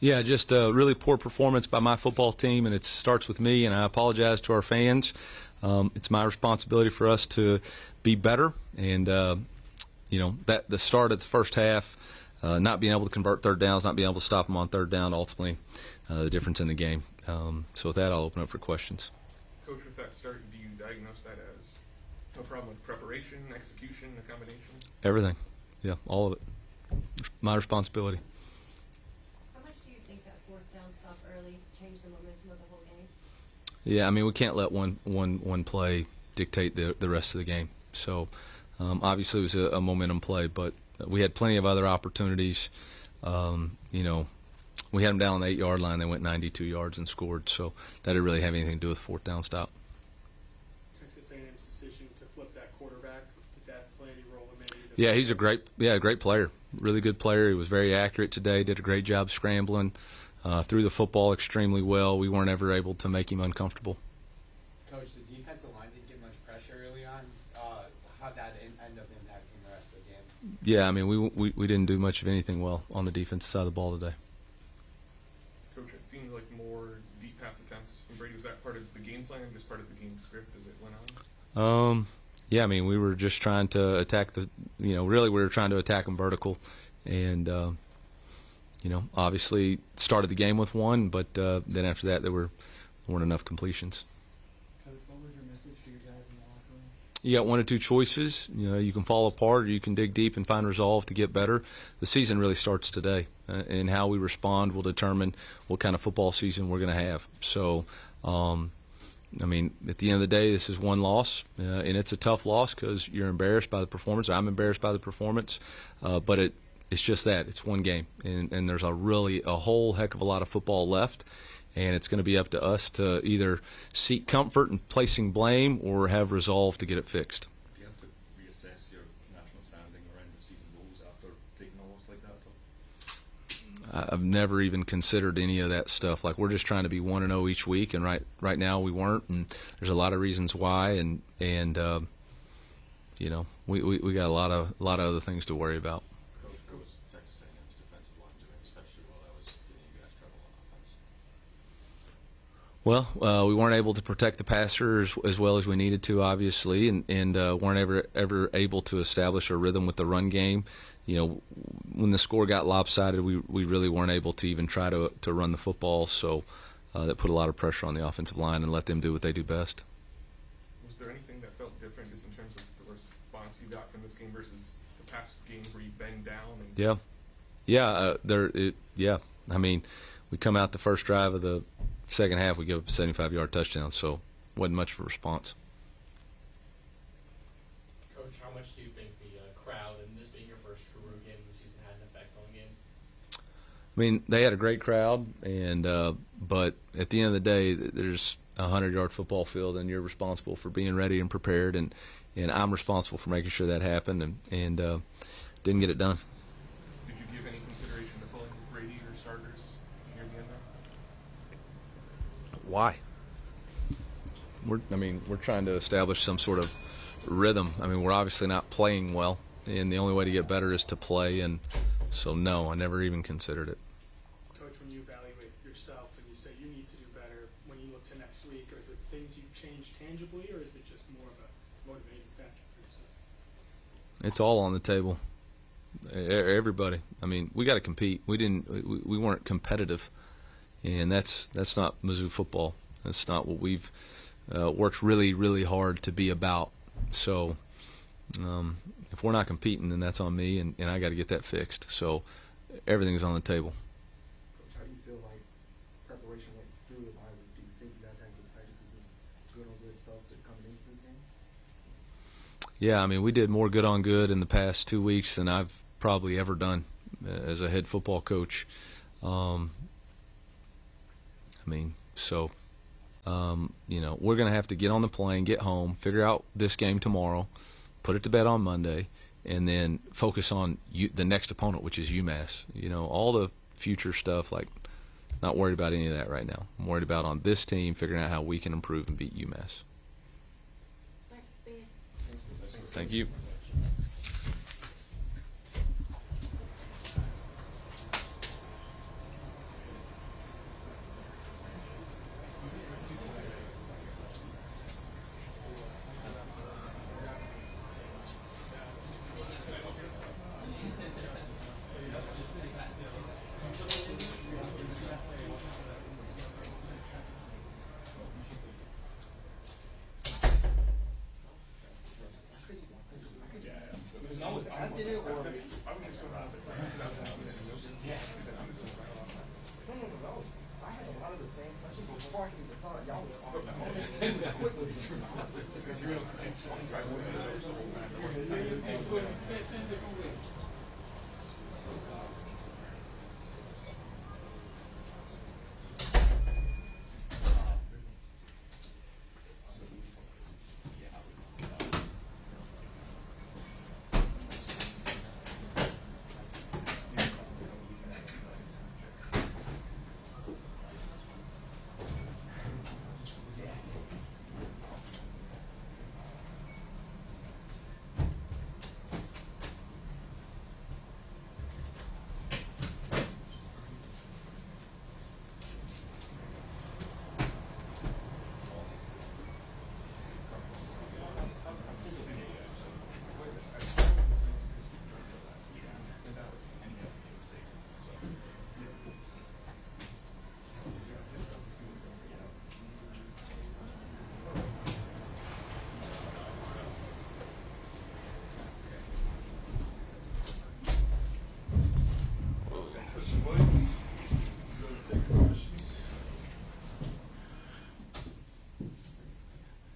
Yeah, just a really poor performance by my football team, and it starts with me, and I apologize to our fans. It's my responsibility for us to be better, and that the start of the first half, not being able to convert third downs, not being able to stop them on third down, ultimately the difference in the game. So with that, I'll open up for questions. Coach, with that start, do you diagnose that as a problem with preparation, execution, a combination? Everything. Yeah, all of it. My responsibility. How much do you think that fourth down stop early changed the momentum of the whole game? Yeah, I mean, we can't let one play dictate the rest of the game. So obviously it was a momentum play, but we had plenty of other opportunities. We had them down on the 8-yard line. They went 92 yards and scored. So that didn't really have anything to do with the fourth down stop. Texas A&M's decision to flip that quarterback, did that play any role in maybe? Yeah, he's a great player. Really good player. He was very accurate today. Did a great job scrambling. Threw the football extremely well. We weren't ever able to make him uncomfortable. Coach, the defensive line didn't get much pressure early on. How'd that end up impacting the rest of the game? Yeah, I mean, we didn't do much of anything well on the defensive side of the ball today. Coach, it seemed like more deep pass attempts from Brady. Was that part of the game plan, just part of the game script as it went on? Yeah, I mean, we were just trying to attack really we were trying to attack them vertical. And, obviously started the game with one, but then after that there weren't enough completions. Coach, what was your message to your guys in the locker room? You got one or two choices. You can fall apart or you can dig deep and find resolve to get better. The season really starts today, and how we respond will determine what kind of football season we're going to have. So, I mean, at the end of the day, this is one loss, and it's a tough loss because you're embarrassed by the performance. I'm embarrassed by the performance, but it's just that. It's one game, and there's a whole heck of a lot of football left, and it's going to be up to us to either seek comfort in placing blame or have resolve to get it fixed. Do you have to reassess your national standing or end of season goals after taking a loss like that? I've never even considered any of that stuff. Like, we're just trying to be 1-0 each week, and right now we weren't, and there's a lot of reasons why, and we got a lot of other things to worry about. Coach, what was Texas A&M's defensive line doing, especially while that was giving you guys trouble on offense? Well, we weren't able to protect the passer as well as we needed to, obviously, and weren't ever able to establish a rhythm with the run game. When the score got lopsided, we really weren't able to even try to run the football, so that put a lot of pressure on the offensive line and let them do what they do best. Was there anything that felt different just in terms of the response you got from this game versus the past games where you banged down? Yeah. I mean, we come out the first drive of the second half, we give up a 75-yard touchdown, so wasn't much of a response. Coach, how much do you think the crowd, and this being your first true road game of the season, had an effect on the game? I mean, they had a great crowd, and but at the end of the day, there's a 100-yard football field, and you're responsible for being ready and prepared, and I'm responsible for making sure that happened, and didn't get it done. Did you give any consideration to pulling Brady or starters near the end there? Why? We're trying to establish some sort of rhythm. I mean, we're obviously not playing well, and the only way to get better is to play, and so no, I never even considered it. Coach, when you evaluate yourself and you say you need to do better, when you look to next week, are there things you've changed tangibly, or is it just more of a motivating factor for yourself? It's all on the table. Everybody. I mean, we got to compete. We weren't competitive, and that's not Mizzou football. That's not what we've worked really, really hard to be about. So if we're not competing, then that's on me, and I got to get that fixed. So everything's on the table. Coach, how do you feel like preparation went through the bye week? Do you think you guys had good practices and good stuff to coming into this game? Yeah, I mean, we did more good on good in the past 2 weeks than I've probably ever done as a head football coach. We're going to have to get on the plane, get home, figure out this game tomorrow, put it to bed on Monday, and then focus on the next opponent, which is UMass. All the future stuff, like, not worried about any of that right now. I'm worried about on this team, figuring out how we can improve and beat UMass. Thank you.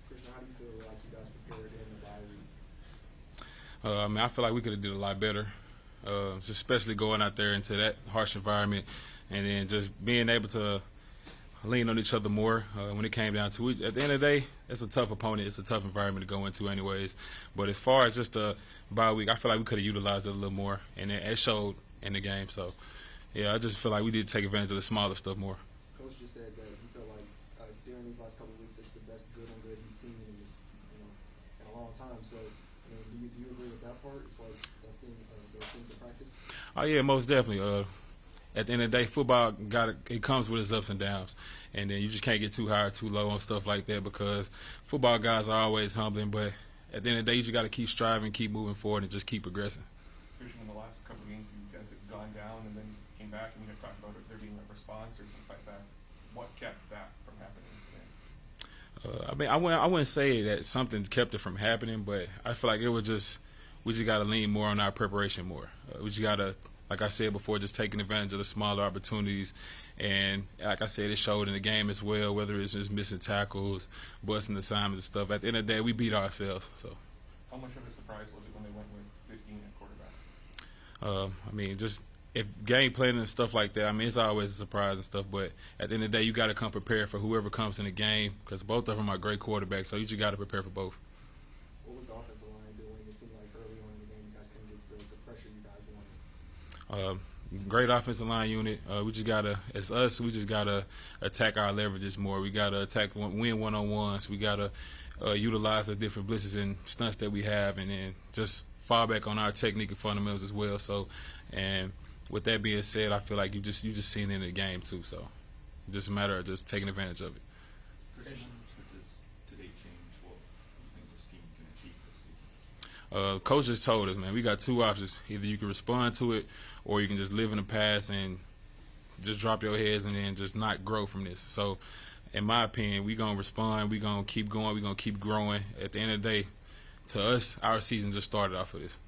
Christian, how do you feel like you guys prepared in the bye week? I mean, I feel like we could have did a lot better, just especially going out there into that harsh environment, and then just being able to lean on each other more when it came down to it. At the end of the day, it's a tough opponent. It's a tough environment to go into anyways. But as far as just a bye week, I feel like we could have utilized it a little more, and it showed in the game. So, yeah, I just feel like we did take advantage of the smaller stuff more. Coach just said that he felt like during these last couple of weeks, it's the best good on good he's seen in his, in a long time. So, I mean, do you agree with that part as far as that thing, those things in practice? Oh yeah, most definitely. At the end of the day, football it comes with its ups and downs, and then you just can't get too high or too low on stuff like that because football guys are always humbling. But at the end of the day, you just got to keep striving, keep moving forward, and just keep progressing. Christian, in the last couple of games, you guys had gone down and then came back, and you guys talked about there being a response or some fight back. What kept that from happening today? I mean, I wouldn't say that something kept it from happening, but I feel like it was just we just got to lean more on our preparation more. We just got to, like I said before, just taking advantage of the smaller opportunities. And like I said, it showed in the game as well, whether it's just missing tackles, busting assignments and stuff. At the end of the day, we beat ourselves. So, How much of a surprise was it when they went with 15 at quarterback? I mean, just if game planning and stuff like that, I mean, it's always a surprise and stuff. But at the end of the day, you got to come prepared for whoever comes in the game because both of them are great quarterbacks. So you just got to prepare for both. What was the offensive line doing? It seemed like early on in the game, you guys couldn't get the pressure you guys wanted. Great offensive line unit. We just gotta, as us, we just gotta attack our leverages more. We gotta win one-on-ones. We gotta utilize the different blitzes and stunts that we have, and then just fall back on our technique and fundamentals as well. So, and with that being said, I feel like you just seen it in the game too. So, it's just a matter of just taking advantage of it. Christian, does today change what you think this team can achieve this season? Coach just told us, man, we got two options. Either you can respond to it, or you can just live in the past and just drop your heads and then just not grow from this. So, in my opinion, we're going to respond. We're going to keep going. We're going to keep growing. At the end of the day, to us, our season just started off of this.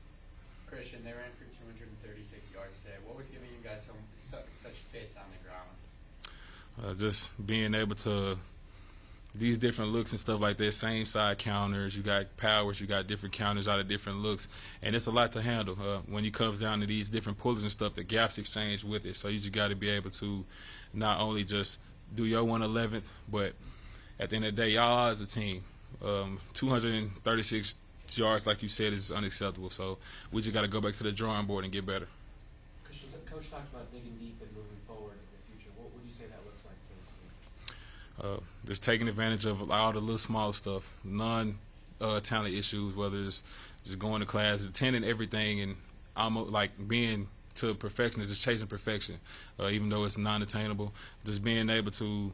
Christian, they ran for 236 yards today. What was giving you guys such fits on the ground? Just being able to these different looks and stuff like that, same side counters, you got powers, you got different counters out of different looks, and it's a lot to handle when it comes down to these different pullers and stuff, the gaps exchange with it. So you just got to be able to not only just do your 111th, but at the end of the day, y'all as a team, 236 yards, like you said, is unacceptable. So we just got to go back to the drawing board and get better. Christian, Coach talked about digging deep and moving forward in the future. What would you say that looks like for this team? Just taking advantage of all the little small stuff, talent issues, whether it's just going to class, attending everything, and almost like being to perfection, just chasing perfection, even though it's non-attainable. Just being able to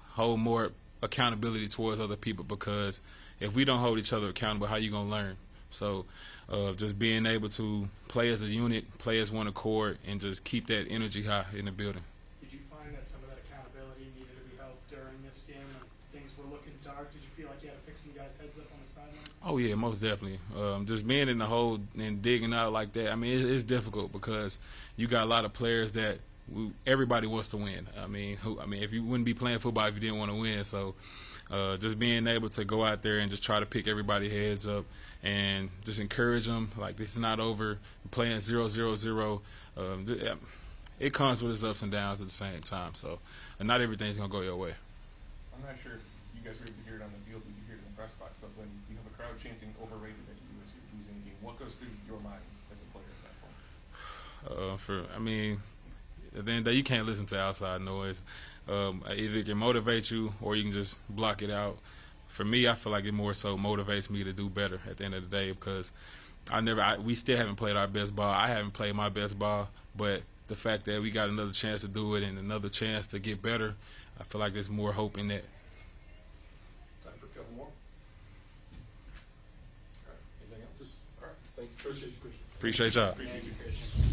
hold more accountability towards other people, because if we don't hold each other accountable, how you gonna learn? So just being able to play as a unit, play as one accord, and just keep that energy high in the building. Did you find that some of that accountability needed to be helped during this game when things were looking dark? Did you feel like you had to pick some guys' heads up on the sideline? Oh yeah, most definitely. Just being in the hole and digging out like that. I mean, it's difficult because you got a lot of players that everybody wants to win. I mean, if you wouldn't be playing football if you didn't want to win. So just being able to go out there and just try to pick everybody's heads up and just encourage them. Like, this is not over. Playing 0-0-0. It comes with its ups and downs at the same time. So, and not everything's gonna go your way. I'm not sure if you guys were able to hear it on the field, but you hear it in the press box. But when you have a crowd chanting overrated at you as you're losing a game, what goes through your mind as a player at that point? At the end of the day, you can't listen to outside noise. Either it can motivate you or you can just block it out. For me, I feel like it more so motivates me to do better at the end of the day, because we still haven't played our best ball. I haven't played my best ball, but the fact that we got another chance to do it and another chance to get better, I feel like there's more hope in that. Time for a couple more. All right. Anything else? All right. Thank you. Appreciate you, Christian. Appreciate y'all. Thank you, Christian.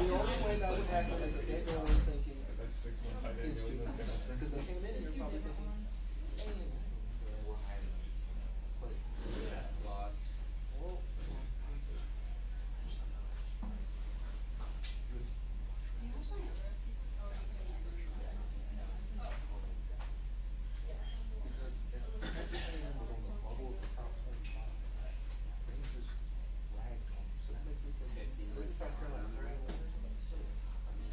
the only way that would happen is if everyone was thinking, That's 6 months tight end. it's Really looking at them. because they came in and you're probably thinking, hey, but That's lost. well, because if Texas A&M was on the bubble of the top 25, they just ragged on them. So that makes me think, this is South Carolina.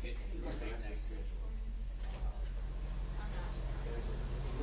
Pitt's a big next schedule. There's a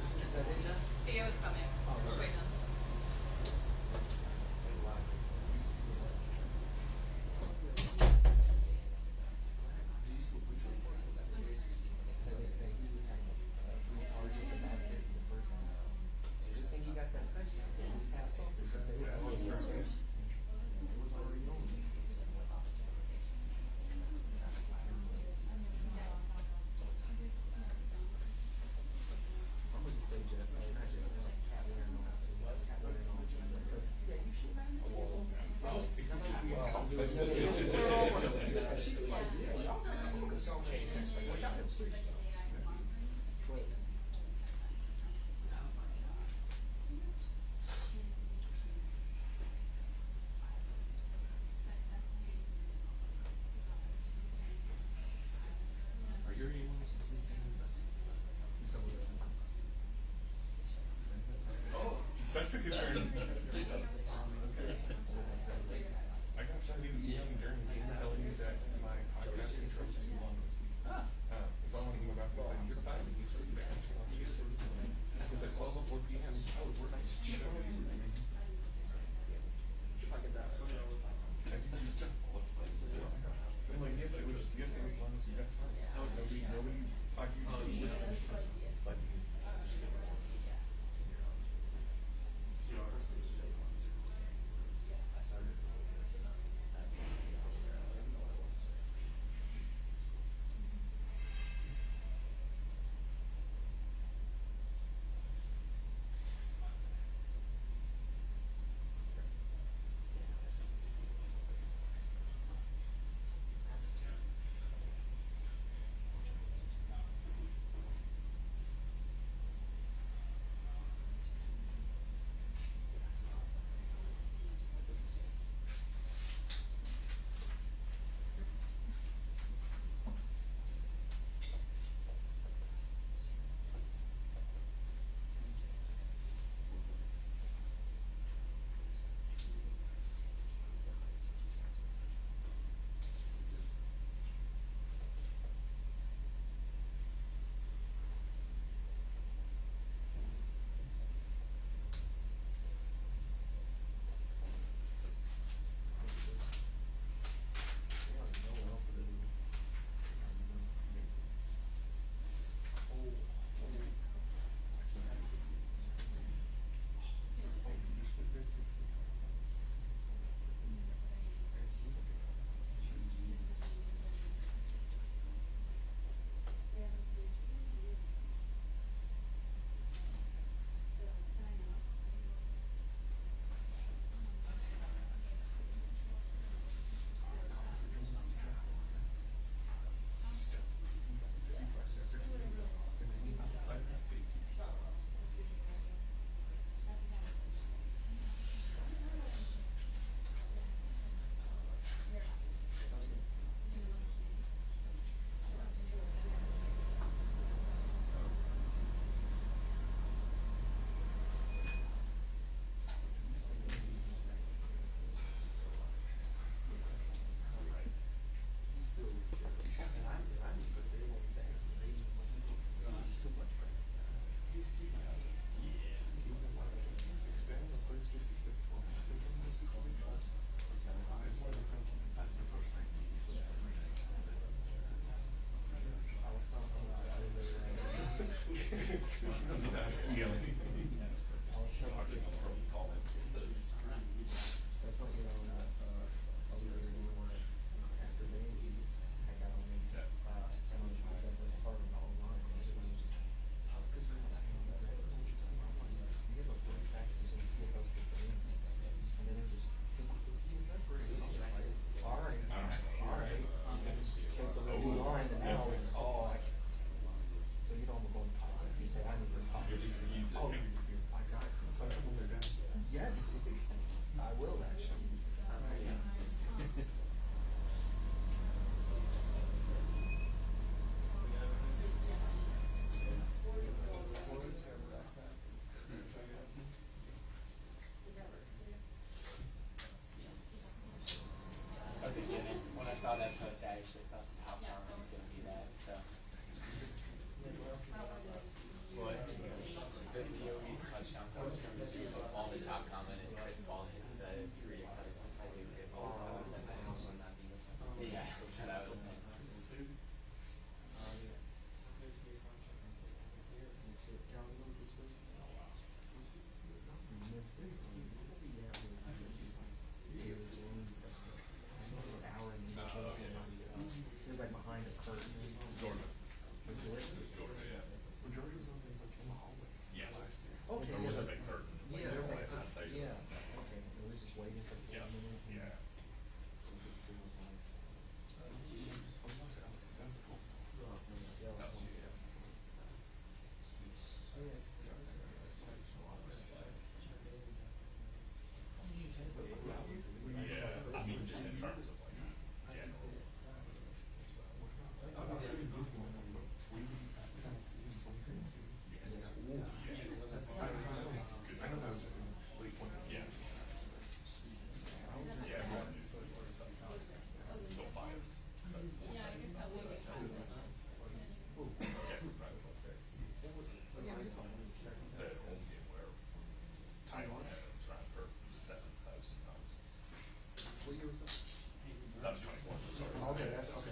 So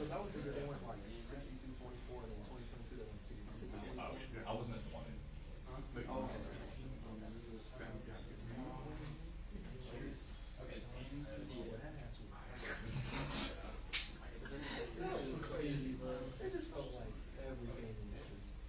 that was the year they went like 62-24, and then 2022 they went 66. I wasn't at the one. Oh, okay. That was crazy, bro. It just felt like everything was just.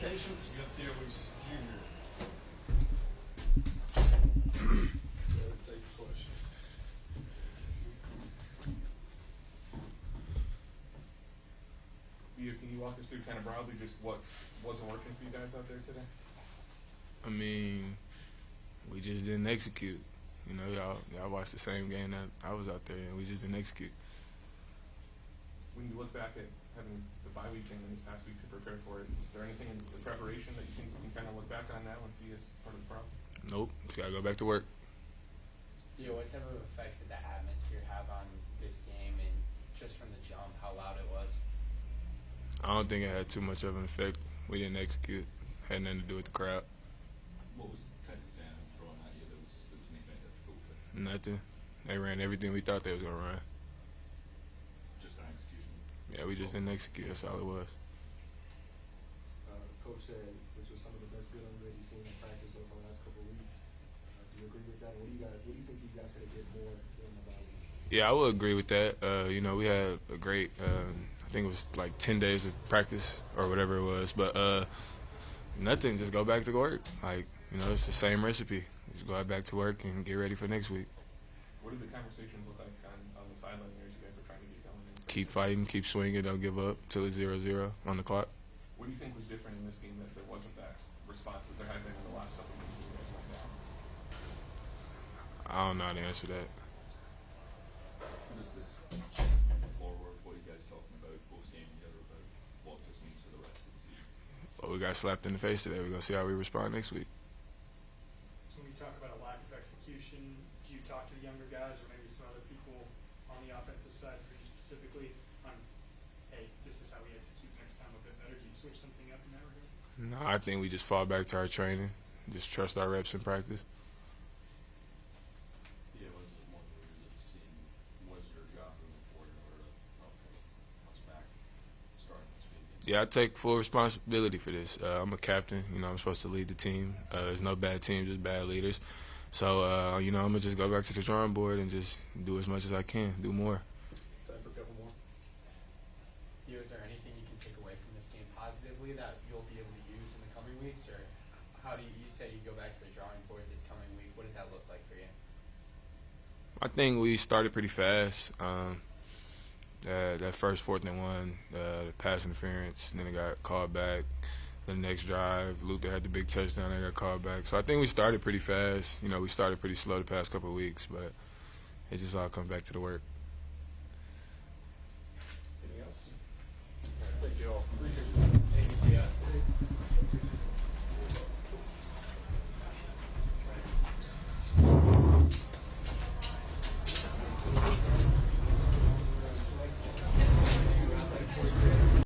Patience, we got Theo Weiss Jr. Take the questions. Can you walk us through kind of broadly just what wasn't working for you guys out there today? I mean, we just didn't execute. You know, y'all watched the same game that I was out there, and we just didn't execute. When you look back at having the bye weekend in this past week to prepare for it, is there anything in the preparation that you think you can kind of look back on now and see as part of the problem? Nope, just gotta go back to work. Yeah, what type of effect did the atmosphere have on this game, and just from the jump, how loud it was? I don't think it had too much of an effect. We didn't execute. Had nothing to do with the crowd. What was Texas A&M throwing at you that was making it difficult? Nothing. They ran everything we thought they was gonna run. Just an execution. Yeah, we just didn't execute. That's all it was. Coach said this was some of the best good on good he's seen in practice over the last couple of weeks. Do you agree with that? What do you think you guys could have did more during the bye week? Yeah, I would agree with that. You know, we had a great, I think it was like 10 days of practice or whatever it was. But nothing, just go back to work. Like, you know, it's the same recipe. Just go back to work and get ready for next week. What did the conversations look like on the sideline there as you guys were trying to get going? Keep fighting, keep swinging, don't give up till it's 0-0 on the clock. What do you think was different in this game that there wasn't that response that there had been in the last couple of games when you guys went down? I don't know how to answer that. What is this forward? What are you guys talking about post-game together about what this means for the rest of the season? Well, we got slapped in the face today. We're going to see how we respond next week. So when you talk about a lack of execution, do you talk to the younger guys or maybe some other people on the offensive side for you specifically on, hey, this is how we execute next time a bit better? Do you switch something up in that regard? No, I think we just fall back to our training. Just trust our reps in practice. Yeah, was it one of the leaders of this team? Was your job moving forward in order to bounce back starting this week? Yeah, I take full responsibility for this. I'm a captain. You know, I'm supposed to lead the team. There's no bad teams, just bad leaders. So, you know, I'm going to just go back to the drawing board and just do as much as I can, do more. Time for a couple more. Is there anything you can take away from this game positively that you'll be able to use in the coming weeks, or how do you say you go back to the drawing board this coming week? What does that look like for you? I think we started pretty fast. That first 4th and 1, the pass interference, then it got called back. The next drive, Luther had the big touchdown, they got called back. So I think we started pretty fast. You know, we started pretty slow the past couple of weeks, but it just all comes back to the work.